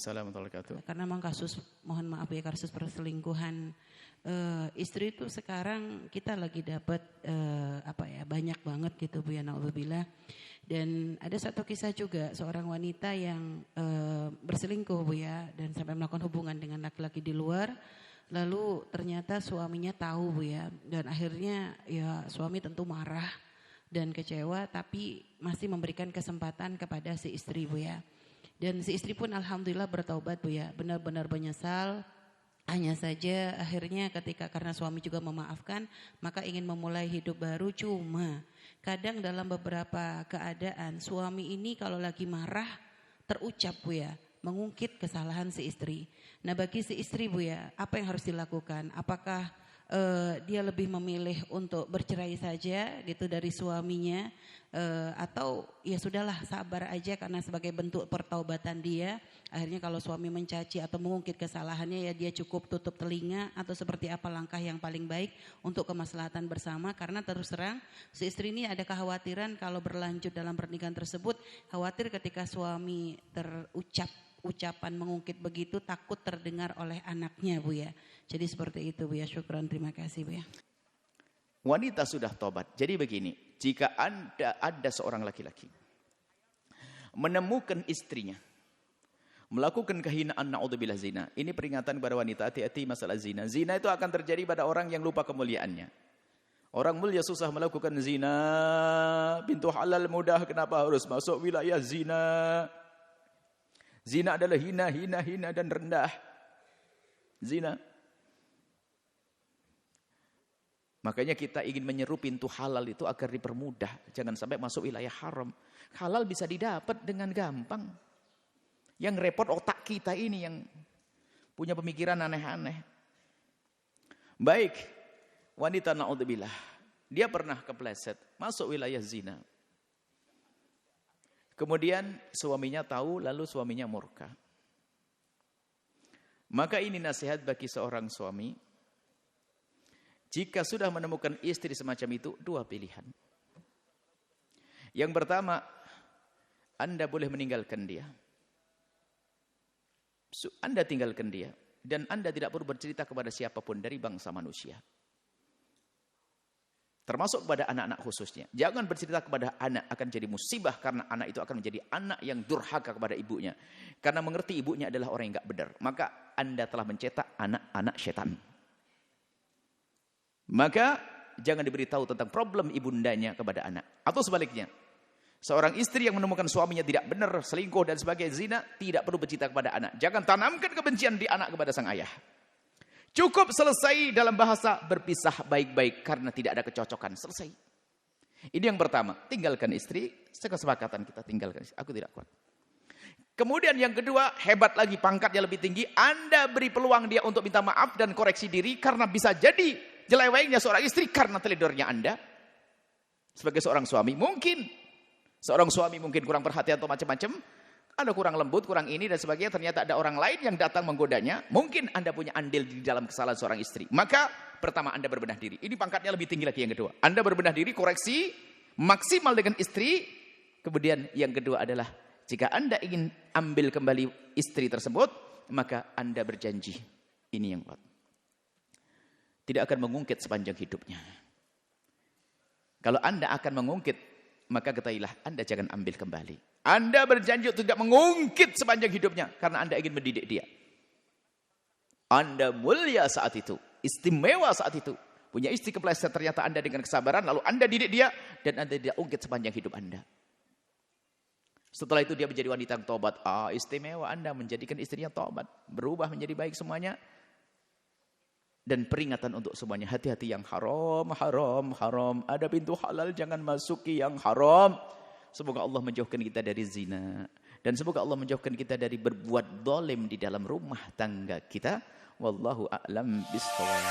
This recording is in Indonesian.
Waalaikumsalam warahmatullahi wabarakatuh. Karena memang kasus, mohon maaf ya, kasus perselingkuhan istri itu sekarang kita lagi dapat banyak banget gitu Bu ya, naudzubillah. Dan ada satu kisah juga seorang wanita yang berselingkuh Bu ya, dan sampai melakukan hubungan dengan laki-laki di luar. Lalu ternyata suaminya tahu Bu ya, dan akhirnya ya suami tentu marah dan kecewa, tapi masih memberikan kesempatan kepada si istri Bu ya. Dan si istri pun alhamdulillah bertaubat Bu ya, benar-benar menyesal. Hanya saja akhirnya ketika karena suami juga memaafkan, maka ingin memulai hidup baru. Cuma kadang dalam beberapa keadaan suami ini kalau lagi marah terucap Bu ya, mengungkit kesalahan si istri. Nah bagi si istri Bu ya, apa yang harus dilakukan? Apakah dia lebih memilih untuk bercerai saja gitu dari suaminya, atau ya sudahlah sabar aja karena sebagai bentuk pertaubatan dia, akhirnya kalau suami mencaci atau mengungkit kesalahannya ya dia cukup tutup telinga, atau seperti apa langkah yang paling baik untuk kemaslahatan bersama? Karena terus terang si istri ini ada kekhawatiran kalau berlanjut dalam pernikahan tersebut, khawatir ketika suami terucap ucapan mengungkit begitu takut terdengar oleh anaknya Bu ya. Jadi seperti itu Bu ya, syukran, terima kasih Bu ya. Wanita sudah tobat. Jadi begini, jika ada seorang laki-laki menemukan istrinya melakukan kehinaan, naudzubillah, zina. Ini peringatan kepada wanita, hati-hati masalah zina. Zina itu akan terjadi pada orang yang lupa kemuliaannya. Orang mulia susah melakukan zina, pintu halal mudah, kenapa harus masuk wilayah zina? Zina adalah hina dan rendah. Zina. Makanya kita ingin menyeru pintu halal itu agar dipermudah. Jangan sampai masuk wilayah haram. Halal bisa didapat dengan gampang. Yang repot otak kita ini yang punya pemikiran aneh-aneh. Baik, wanita naudzubillah, dia pernah kepleset masuk wilayah zina. Kemudian suaminya tahu, lalu suaminya murka. Maka ini nasihat bagi seorang suami. Jika sudah menemukan istri semacam itu, dua pilihan. Yang pertama, Anda boleh meninggalkan dia. Anda tinggalkan dia. Dan Anda tidak perlu bercerita kepada siapapun dari bangsa manusia. Termasuk kepada anak-anak khususnya. Jangan bercerita kepada anak, akan jadi musibah. Karena anak itu akan menjadi anak yang durhaka kepada ibunya. Karena mengerti ibunya adalah orang yang enggak benar. Maka Anda telah mencetak anak-anak setan. Maka jangan diberitahu tentang problem ibundanya kepada anak. Atau sebaliknya, seorang istri yang menemukan suaminya tidak benar, selingkuh dan sebagainya, zina, tidak perlu bercerita kepada anak. Jangan tanamkan kebencian di anak kepada sang ayah. Cukup selesai dalam bahasa berpisah baik-baik karena tidak ada kecocokan. Selesai. Ini yang pertama, tinggalkan istri, kesepakatan kita tinggalkan istri. Aku tidak kuat. Kemudian yang kedua, hebat lagi, pangkatnya lebih tinggi. Anda beri peluang dia untuk minta maaf dan koreksi diri karena bisa jadi jelewengnya seorang istri karena teledornya Anda. Sebagai seorang suami, mungkin seorang suami mungkin kurang perhatian atau macam-macam. Ada kurang lembut, kurang ini dan sebagainya. Ternyata ada orang lain yang datang menggodanya. Mungkin Anda punya andil di dalam kesalahan seorang istri. Maka pertama Anda berbenah diri. Ini pangkatnya lebih tinggi lagi yang kedua. Anda berbenah diri, koreksi, maksimal dengan istri. Kemudian yang kedua adalah jika Anda ingin ambil kembali istri tersebut, maka Anda berjanji. Ini yang kuat. Tidak akan mengungkit sepanjang hidupnya. Kalau Anda akan mengungkit, maka ketahuilah Anda jangan ambil kembali. Anda berjanji untuk tidak mengungkit sepanjang hidupnya karena Anda ingin mendidik dia. Anda mulia saat itu, istimewa saat itu. Punya istri kepleset, ternyata Anda dengan kesabaran lalu Anda didik dia dan Anda tidak ungkit sepanjang hidup Anda. Setelah itu dia menjadi wanita yang tobat. Istimewa Anda menjadikan istrinya tobat, berubah menjadi baik semuanya. Dan peringatan untuk semuanya, hati-hati yang haram. Ada pintu halal, jangan masuki yang haram. Semoga Allah menjauhkan kita dari zina. Dan semoga Allah menjauhkan kita dari berbuat zalim di dalam rumah tangga kita. Wallahu a'lam bishawab.